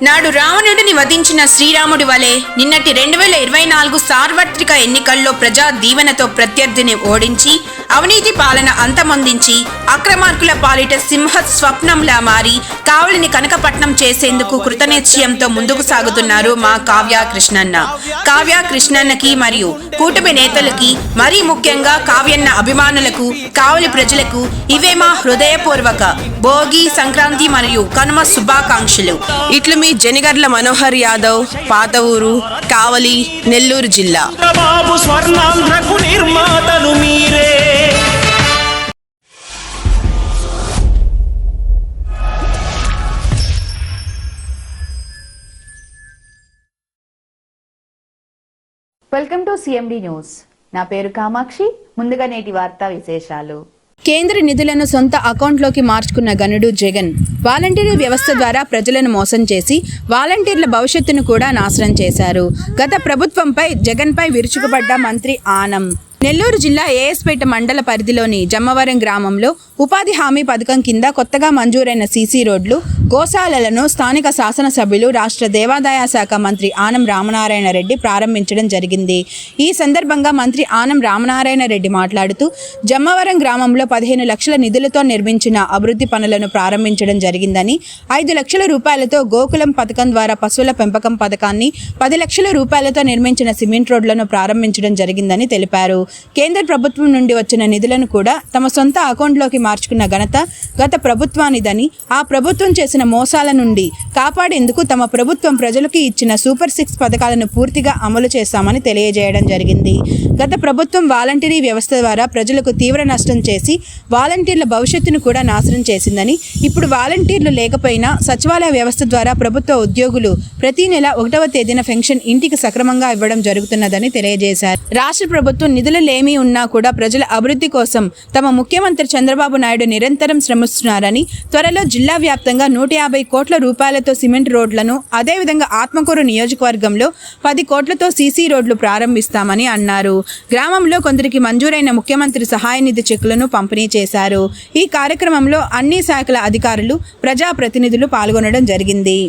నాడు రావణుడిని వధించిన శ్రీరాముడి వలె నిన్నటి 2024 సార్వత్రిక ఎన్నికల్లో ప్రజా దీవెనతో ప్రత్యర్థిని ఓడించి అవినీతి పాలన అంతమొందించి అక్రమార్కుల పాలిట సింహ స్వప్నంలా మారి కావలిని కనకపట్నం చేసేందుకు కృతనిశ్చయంతో ముందుకు సాగుతున్నారు మా కావ్య కృష్ణన్న. కావ్య కృష్ణన్నకి మరియు కూటమి నేతలకి, మరీ ముఖ్యంగా కావ్యన్న అభిమానులకు, కావలి ప్రజలకు ఇవే మా హృదయపూర్వక భోగి, సంక్రాంతి మరియు కనుమ శుభాకాంక్షలు. ఇట్లు మీ జనిగర్ల మనోహర్ యాదవ్, పాత ఊరు, కావలి, నెల్లూరు జిల్లా. Welcome to CMD news. నా పేరు కామాక్షి. ముందుగా నేటి వార్తా విశేషాలు. కేంద్ర నిధులను సొంత అకౌంట్లోకి మార్చుకున్న గనుడు జగన్ వాలంటీర్ వ్యవస్థ ద్వారా ప్రజలను మోసం చేసి వాలంటీర్ల భవిష్యత్తును కూడా నాశనం చేశారు. గత ప్రభుత్వంపై జగన్పై విరుచుకుపడ్డ మంత్రి ఆనం. నెల్లూరు జిల్లా ఏఎస్పేట మండల పరిధిలోని జమ్మవరం గ్రామంలో ఉపాధి హామీ పథకం కింద కొత్తగా మంజూరైన సీసీ రోడ్లు, గోశాలలను స్థానిక శాసనసభ్యులు, రాష్ట్ర దేవాదాయ శాఖ మంత్రి ఆనం రామనారాయణ రెడ్డి ప్రారంభించడం జరిగింది. ఈ సందర్భంగా మంత్రి ఆనం రామనారాయణ రెడ్డి మాట్లాడుతూ జమ్మవరం గ్రామంలో 15 లక్షల నిధులతో నిర్మించిన అభివృద్ధి పనులను ప్రారంభించడం జరిగిందని, 5 లక్షల రూపాయలతో గోకులం పథకం ద్వారా పశువుల పెంపకం పథకాన్ని, 10 లక్షల రూపాయలతో నిర్మించిన సిమెంట్ రోడ్లను ప్రారంభించడం జరిగిందని తెలిపారు. కేంద్ర ప్రభుత్వం నుండి వచ్చిన నిధులను కూడా తమ సొంత అకౌంట్లోకి మార్చుకున్న ఘనత గత ప్రభుత్వానిదని, ఆ ప్రభుత్వం చేసిన మోసాల నుండి కాపాడేందుకు తమ ప్రభుత్వం ప్రజలకు ఇచ్చిన సూపర్ 6 పథకాలను పూర్తిగా అమలు చేస్తామని తెలియజేయడం జరిగింది. గత ప్రభుత్వం వాలంటీరీ వ్యవస్థ ద్వారా ప్రజలకు తీవ్ర నష్టం చేసి వాలంటీర్ల భవిష్యత్తును కూడా నాశనం చేసిందని, ఇప్పుడు వాలంటీర్లు లేకపోయినా సచివాలయ వ్యవస్థ ద్వారా ప్రభుత్వ ఉద్యోగులు ప్రతి నెల 1వ తేదీన పెన్షన్ ఇంటికి సక్రమంగా ఇవ్వడం జరుగుతున్నదని తెలియజేశారు. రాష్ట్ర ప్రభుత్వం నిధులు లేమీ ఉన్నా కూడా ప్రజల అభివృద్ధి కోసం తమ ముఖ్యమంత్రి చంద్రబాబు నాయుడు నిరంతరం శ్రమిస్తున్నారని, త్వరలో జిల్లా వ్యాప్తంగా 150 కోట్ల రూపాయలతో సిమెంట్ రోడ్లను, అదేవిధంగా ఆత్మకూరు నియోజకవర్గంలో 10 కోట్లతో సీసీ రోడ్లు ప్రారంభిస్తామని అన్నారు. గ్రామంలో కొందరికి మంజూరైన ముఖ్యమంత్రి సహాయ నిధి చెక్కులను పంపిణీ చేశారు. ఈ కార్యక్రమంలో అన్ని శాఖల అధికారులు, ప్రజాప్రతినిధులు పాల్గొనడం జరిగింది.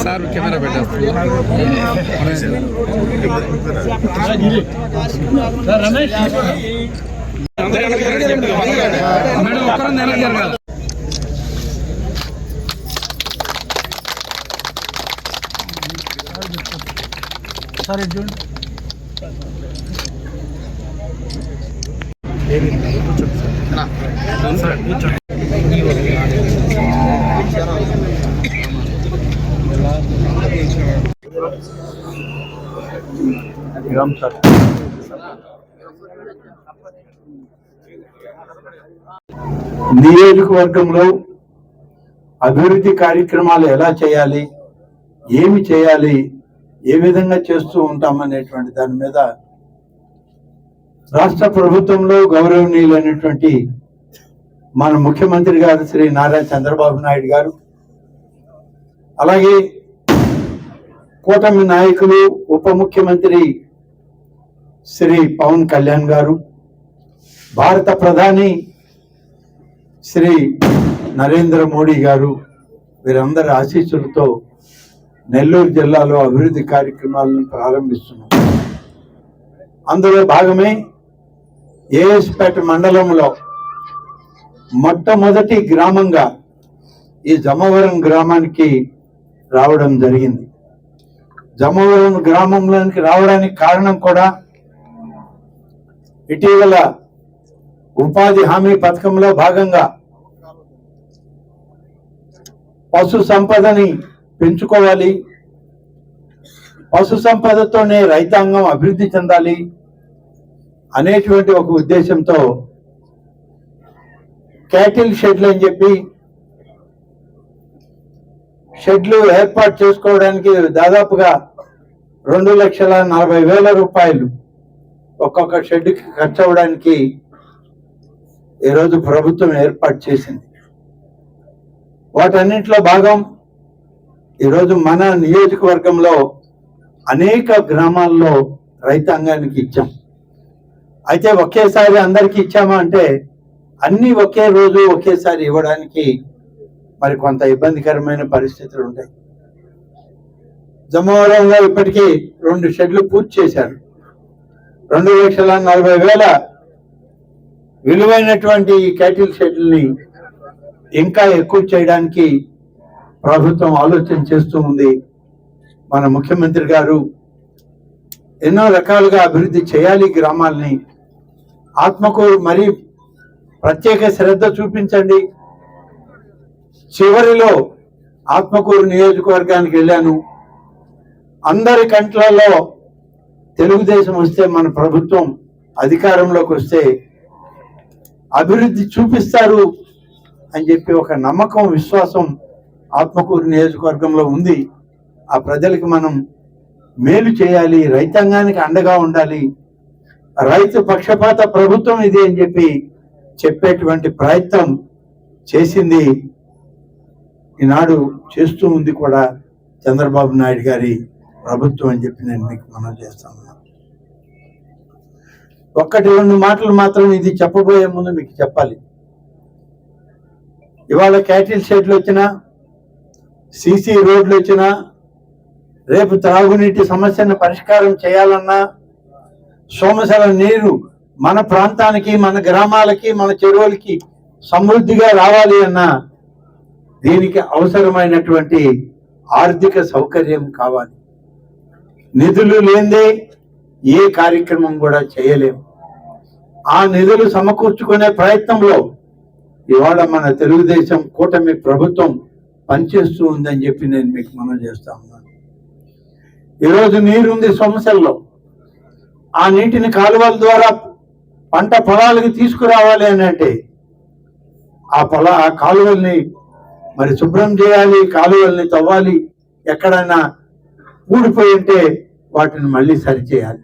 సార్ కెమెరా పెట్టేస్తారు. రమేష్ మేడం ఒక్కరం నెలకు జరగాలి. సార్ చూడండి. నియోజకవర్గంలో అభివృద్ధి కార్యక్రమాలు ఎలా చేయాలి, ఏమి చేయాలి, ఏ విధంగా చేస్తూ ఉంటామనేటువంటి దాని మీద రాష్ట్ర ప్రభుత్వంలో గౌరవనీయులైనటువంటి మన ముఖ్యమంత్రి గారు శ్రీ నారా చంద్రబాబు నాయుడు గారు, అలాగే కూటమి నాయకులు ఉప ముఖ్యమంత్రి శ్రీ పవన్ కళ్యాణ్ గారు, భారత ప్రధాని శ్రీ నరేంద్ర మోడీ గారు వీరందరి ఆశీస్సులతో నెల్లూరు జిల్లాలో అభివృద్ధి కార్యక్రమాలను ప్రారంభిస్తున్నాం. అందులో భాగమే ఏఎస్పేట మండలంలో మొట్టమొదటి గ్రామంగా ఈ జమవరం గ్రామానికి రావడం జరిగింది. జమవరం గ్రామంలోనికి రావడానికి కారణం కూడా ఇటీవల ఉపాధి హామీ పథకంలో భాగంగా పశు సంపదని పెంచుకోవాలి, పశు సంపదతోనే రైతాంగం అభివృద్ధి చెందాలి అనేటువంటి ఒక ఉద్దేశంతో క్యాటిల్ షెడ్లు అని చెప్పి షెడ్లు ఏర్పాటు చేసుకోవడానికి దాదాపుగా 2,40,000 రూపాయలు ఒక్కొక్క షెడ్కి ఖర్చు అవడానికి ఈరోజు ప్రభుత్వం ఏర్పాటు చేసింది. వాటన్నింటిలో భాగం ఈరోజు మన నియోజకవర్గంలో అనేక గ్రామాల్లో రైతాంగానికి ఇచ్చాం. అయితే ఒకేసారి అందరికీ ఇచ్చామా అంటే అన్ని ఒకే రోజు ఒకేసారి ఇవ్వడానికి మరి కొంత ఇబ్బందికరమైన పరిస్థితులు ఉంటాయి. జమవరంలో ఇప్పటికీ 2 షెడ్లు పూర్తి చేశారు. 2,40,000 విలువైనటువంటి ఈ క్యాటిల్ షెడ్లని ఇంకా ఎక్కువ చేయడానికి ప్రభుత్వం ఆలోచన చేస్తూ ఉంది. మన ముఖ్యమంత్రి గారు ఎన్నో రకాలుగా అభివృద్ధి చేయాలి గ్రామాలని. ఆత్మకూరు మరి ప్రత్యేక శ్రద్ధ చూపించండి. చివరిలో ఆత్మకూరు నియోజకవర్గానికి వెళ్ళాను. అందరి కంట్లలో తెలుగుదేశం వస్తే, మన ప్రభుత్వం అధికారంలోకి వస్తే అభివృద్ధి చూపిస్తారు అని చెప్పి ఒక నమ్మకం, విశ్వాసం ఆత్మకూరు నియోజకవర్గంలో ఉంది. ఆ ప్రజలకు మనం మేలు చేయాలి, రైతాంగానికి అండగా ఉండాలి, రైతు పక్షపాత ప్రభుత్వం ఇది అని చెప్పి చెప్పేటువంటి ప్రయత్నం చేసింది, ఈనాడు చేస్తూ ఉంది కూడా చంద్రబాబు నాయుడు గారి ప్రభుత్వం అని చెప్పి నేను మీకు మనం చేస్తాను. 1-2 మాటలు మాత్రం ఇది చెప్పబోయే ముందు మీకు చెప్పాలి. ఇవాళ క్యాటిల్ షెడ్లు వచ్చినా, సీసీ రోడ్లు వచ్చినా, రేపు త్రాగునీటి సమస్యను పరిష్కారం చేయాలన్నా, సోమశల నీరు మన ప్రాంతానికి, మన గ్రామాలకి, మన చెరువులకి సమృద్ధిగా రావాలి అన్నా దీనికి అవసరమైనటువంటి ఆర్థిక సౌకర్యం కావాలి. నిధులు లేనిదే ఏ కార్యక్రమం కూడా చేయలేము. ఆ నిధులు సమకూర్చుకునే ప్రయత్నంలో ఇవాళ మన తెలుగుదేశం కూటమి ప్రభుత్వం పనిచేస్తూ ఉందని చెప్పి నేను మీకు మనం చేస్తా ఉన్నాను. ఈరోజు నీరుంది సోమశల్లో, ఆ నీటిని కాలువల ద్వారా పంట పొలాలకి తీసుకురావాలి అని అంటే ఆ కాలువల్ని మరి శుభ్రం చేయాలి, కాలువల్ని తవ్వాలి, ఎక్కడైనా ఊడిపోయి ఉంటే వాటిని మళ్ళీ సరిచేయాలి.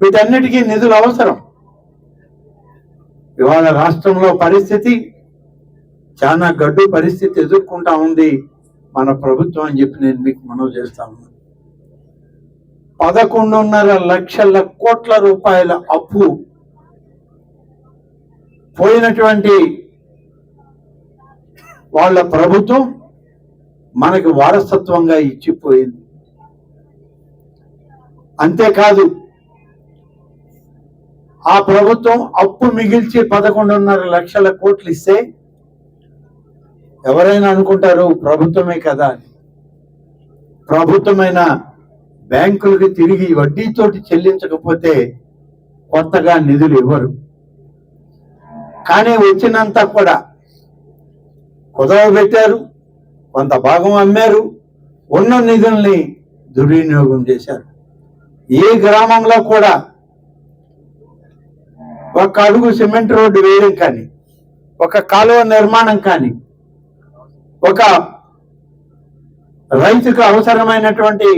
వీటన్నిటికీ నిధులు అవసరం. ఇవాళ రాష్ట్రంలో పరిస్థితి చాలా గడ్డు పరిస్థితి ఎదుర్కొంటా ఉంది మన ప్రభుత్వం అని చెప్పి నేను మీకు మనవి చేస్తా ఉన్నాను. 11.5 లక్షల కోట్ల రూపాయల అప్పు పోయినటువంటి వాళ్ళ ప్రభుత్వం మనకి వారసత్వంగా ఇచ్చిపోయింది. అంతేకాదు, ఆ ప్రభుత్వం అప్పు మిగిల్చి 11.5 లక్షల కోట్లు ఇస్తే ఎవరైనా అనుకుంటారు ప్రభుత్వమే కదా అని. ప్రభుత్వమైన బ్యాంకులకు తిరిగి వడ్డీతోటి చెల్లించకపోతే కొత్తగా నిధులు ఇవ్వరు. కానీ వచ్చినంత కూడా కుదవ పెట్టారు, కొంత భాగం అమ్మారు, ఉన్న నిధుల్ని దుర్వినియోగం చేశారు. ఏ గ్రామంలో కూడా 1 అడుగు సిమెంట్ రోడ్డు వేయడం కానీ, ఒక కాలువ నిర్మాణం కానీ, ఒక రైతుకు అవసరమైనటువంటి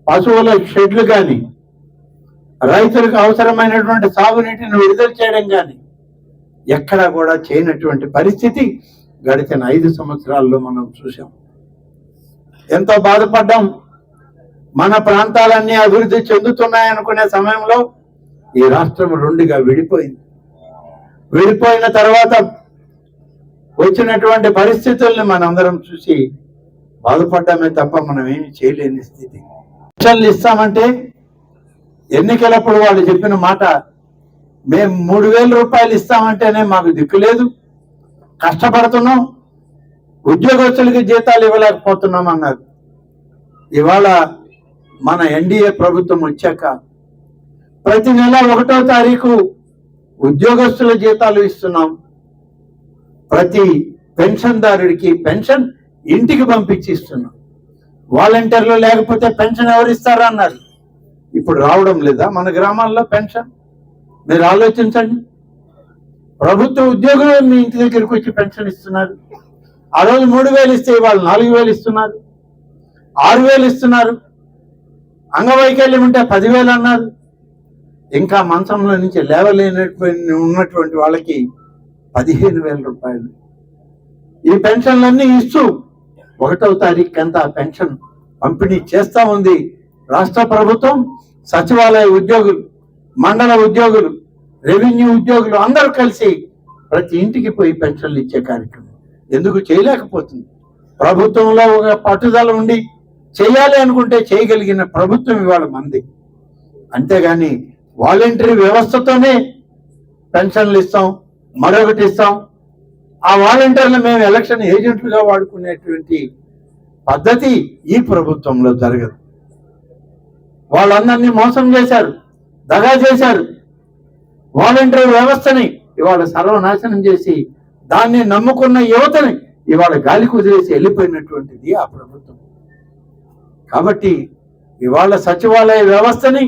పశువుల షెడ్లు కానీ, రైతులకు అవసరమైనటువంటి సాగునీటిని విడుదల చేయడం కానీ ఎక్కడా కూడా చేయనటువంటి పరిస్థితి గడిచిన 5 సంవత్సరాల్లో మనం చూసాం. ఎంతో బాధపడ్డాం. మన ప్రాంతాలన్నీ అభివృద్ధి చెందుతున్నాయనుకునే సమయంలో ఈ రాష్ట్రం 2గా విడిపోయింది. విడిపోయిన తర్వాత వచ్చినటువంటి పరిస్థితుల్ని మనందరం చూసి బాధపడ్డామే తప్ప మనం ఏమి చేయలేని స్థితి. పెన్షన్లు ఇస్తామంటే ఎన్నికలప్పుడు వాళ్ళు చెప్పిన మాట, మేము 3,000 రూపాయలు ఇస్తామంటేనే మాకు దిక్కు లేదు, కష్టపడుతున్నాం, ఉద్యోగస్తులకి జీతాలు ఇవ్వలేకపోతున్నాం అన్నారు. ఇవాళ మన ఎన్డీఏ ప్రభుత్వం వచ్చాక ప్రతి నెల 1వ తారీఖు ఉద్యోగస్తుల జీతాలు ఇస్తున్నాం. ప్రతి పెన్షన్దారుడికి పెన్షన్ ఇంటికి పంపించి ఇస్తున్నాం. వాలంటీర్లు లేకపోతే పెన్షన్ ఎవరు ఇస్తారా అన్నారు. ఇప్పుడు రావడం లేదా మన గ్రామాల్లో పెన్షన్? మీరు ఆలోచించండి. ప్రభుత్వ ఉద్యోగులు మీ ఇంటి దగ్గరికి వచ్చి పెన్షన్ ఇస్తున్నారు. ఆ రోజు 3,000 ఇస్తే ఇవాళ 4,000 ఇస్తున్నారు, 6,000 ఇస్తున్నారు. అంగవైకల్యం ఉంటే 10,000 అన్నారు. ఇంకా మంచంలో నుంచి లేవలేనటువంటి ఉన్నటువంటి వాళ్ళకి 15,000 రూపాయలు. ఈ పెన్షన్లన్నీ ఇస్తూ 1వ తారీఖు అంతా పెన్షన్ పంపిణీ చేస్తా ఉంది రాష్ట్ర ప్రభుత్వం. సచివాలయ ఉద్యోగులు, మండల ఉద్యోగులు, రెవెన్యూ ఉద్యోగులు అందరూ కలిసి ప్రతి ఇంటికి పోయి పెన్షన్లు ఇచ్చే కార్యక్రమం ఎందుకు చేయలేకపోతుంది? ప్రభుత్వంలో ఒక పట్టుదల ఉండి చేయాలి అనుకుంటే చేయగలిగిన ప్రభుత్వం ఇవాళ మంది. అంతేగాని వాలంటరీ వ్యవస్థతోనే పెన్షన్లు ఇస్తాం, మరొకటి ఇస్తాం, ఆ వాలంటీర్లు మేము ఎలక్షన్ ఏజెంట్లుగా వాడుకునేటువంటి పద్ధతి ఈ ప్రభుత్వంలో జరగదు. వాళ్ళందరినీ మోసం చేశారు, దగా చేశారు. వాలంటరీ వ్యవస్థని ఇవాళ సర్వనాశనం చేసి దాన్ని నమ్ముకున్న యువతని ఇవాళ గాలి కుదిరేసి వెళ్ళిపోయినటువంటిది ఆ ప్రభుత్వం. కాబట్టి ఇవాళ సచివాలయ వ్యవస్థని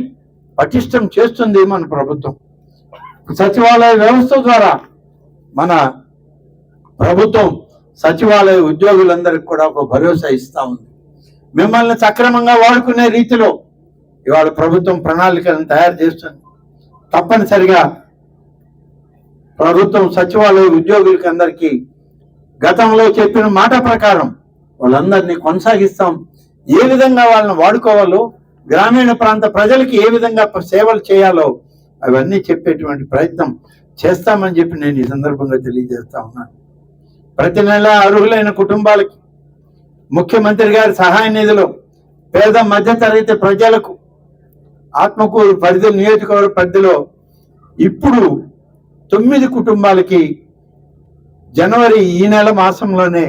పటిష్టం చేస్తుంది మన ప్రభుత్వం. సచివాలయ వ్యవస్థ ద్వారా మన ప్రభుత్వం సచివాలయ ఉద్యోగులందరికీ కూడా ఒక భరోసా ఇస్తా ఉంది. మిమ్మల్ని సక్రమంగా వాడుకునే రీతిలో ఇవాళ ప్రభుత్వం ప్రణాళికలను తయారు చేస్తుంది. తప్పనిసరిగా ప్రభుత్వం సచివాలయ ఉద్యోగులకి అందరికీ గతంలో చెప్పిన మాట ప్రకారం వాళ్ళందరినీ కొనసాగిస్తాం. ఏ విధంగా వాళ్ళని వాడుకోవాలో, గ్రామీణ ప్రాంత ప్రజలకి ఏ విధంగా సేవలు చేయాలో అవన్నీ చెప్పేటువంటి ప్రయత్నం చేస్తామని చెప్పి నేను ఈ సందర్భంగా తెలియజేస్తా ఉన్నాను. ప్రతి నెల అర్హులైన కుటుంబాలకి ముఖ్యమంత్రి గారి సహాయ నిధిలో పేద మధ్యతరగతి ప్రజలకు ఆత్మకూరు పరిధి నియోజకవర్గ పరిధిలో ఇప్పుడు 9 కుటుంబాలకి జనవరి ఈ నెల మాసంలోనే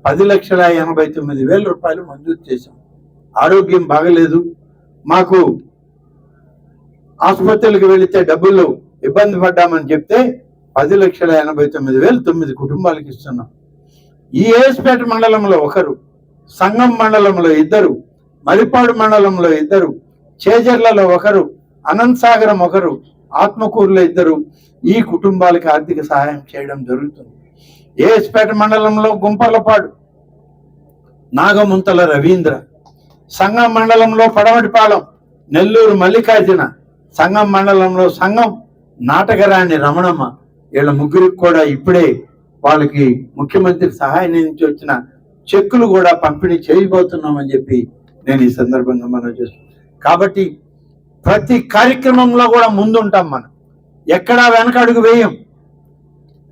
10,89,000 రూపాయలు మంజూరు చేశాం. ఆరోగ్యం బాగలేదు, మాకు ఆసుపత్రులకు వెళితే డబ్బులు ఇబ్బంది పడ్డామని చెప్తే 10,89,000 9 కుటుంబాలకు ఇస్తున్నాం. ఈ ఏఎస్పేట మండలంలో 1, సంగం మండలంలో 2, మరిపాడు మండలంలో 2, చేజర్లలో 1, అనంత్ సాగరం 1, ఆత్మకూరులో 2 ఈ కుటుంబాలకు ఆర్థిక సహాయం చేయడం జరుగుతుంది. ఏఎస్పేట మండలంలో గుంపర్లపాడు నాగముంతల రవీంద్ర, సంగం మండలంలో పడమటిపాలెం నెల్లూరు మల్లికార్జున, సంగం మండలంలో సంగం నాటకరాణి రమణమ్మ, వీళ్ళ ముగ్గురికి కూడా ఇప్పుడే వాళ్ళకి ముఖ్యమంత్రి సహాయం నుంచి వచ్చిన చెక్కులు కూడా పంపిణీ చేయబోతున్నామని చెప్పి నేను ఈ సందర్భంగా మనం చేస్తున్నాను. కాబట్టి ప్రతి కార్యక్రమంలో కూడా ముందుంటాం, మనం ఎక్కడా వెనకడుగు వేయం.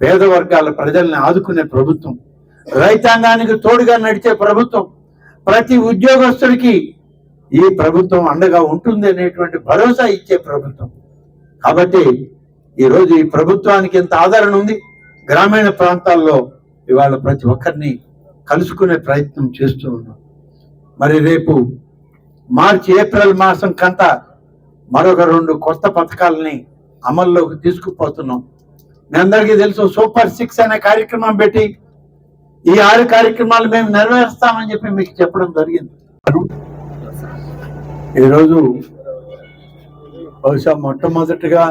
పేద వర్గాల ప్రజల్ని ఆదుకునే ప్రభుత్వం, రైతాంగానికి తోడుగా నడిచే ప్రభుత్వం, ప్రతి ఉద్యోగస్తుడికి ఈ ప్రభుత్వం అండగా ఉంటుంది అనేటువంటి భరోసా ఇచ్చే ప్రభుత్వం. కాబట్టి ఈరోజు ఈ ప్రభుత్వానికి ఎంత ఆదరణ ఉంది. గ్రామీణ ప్రాంతాల్లో ఇవాళ ప్రతి ఒక్కరిని కలుసుకునే ప్రయత్నం చేస్తూ ఉన్నాం. మరి రేపు మార్చి ఏప్రిల్ మాసం కంతా మరొక 2 కొత్త పథకాలని అమల్లోకి తీసుకుపోతున్నాం. మీ అందరికీ తెలుసు, సూపర్ 6 అనే కార్యక్రమం పెట్టి ఈ 6 కార్యక్రమాలు మేము నెరవేరుస్తామని చెప్పి మీకు చెప్పడం జరిగింది. ఈరోజు బహుశా మొట్టమొదటిగా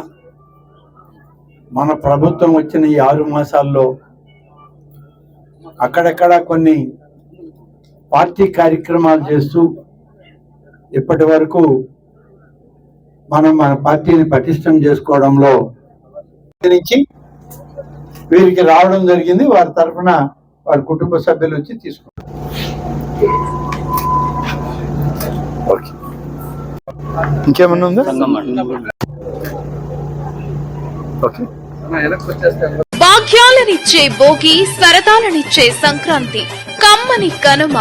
మన ప్రభుత్వం వచ్చిన ఈ 6 మాసాల్లో అక్కడక్కడ కొన్ని పార్టీ కార్యక్రమాలు చేస్తూ ఇప్పటి వరకు మనం మన పార్టీని పటిష్టం చేసుకోవడంలో నుంచి వీరికి రావడం జరిగింది. వారి తరఫున వారి కుటుంబ సభ్యులు వచ్చి తీసుకుంటారు. ఇంకేమన్నా ఉందా? ఓకే. భాగ్యాలనిచ్చే భోగి, సరదాలనిచ్చే సంక్రాంతి, కమ్మని కనుమ.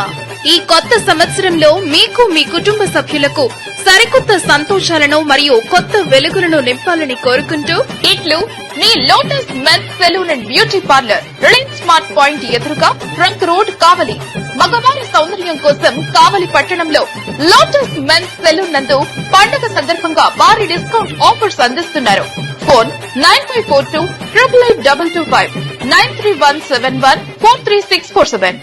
ఈ కొత్త సంవత్సరంలో మీకు మీ కుటుంబ సభ్యులకు సరికొత్త సంతోషాలను మరియు కొత్త వెలుగులను నింపాలని కోరుకుంటూ ఇట్లు మీ lotus men's salon and beauty parlour, Reliance smart point ఎదురుగా, ట్రంక్ రోడ్, కావలి. మగవారి సౌందర్యం కోసం కావలి పట్టణంలో లోటస్ మెన్స్ సెలూన్ నందు పండుగ సందర్భంగా భారీ డిస్కౌంట్ ఆఫర్స్ అందిస్తున్నారు. ఫోన్ 9542 888 225 93171 43647.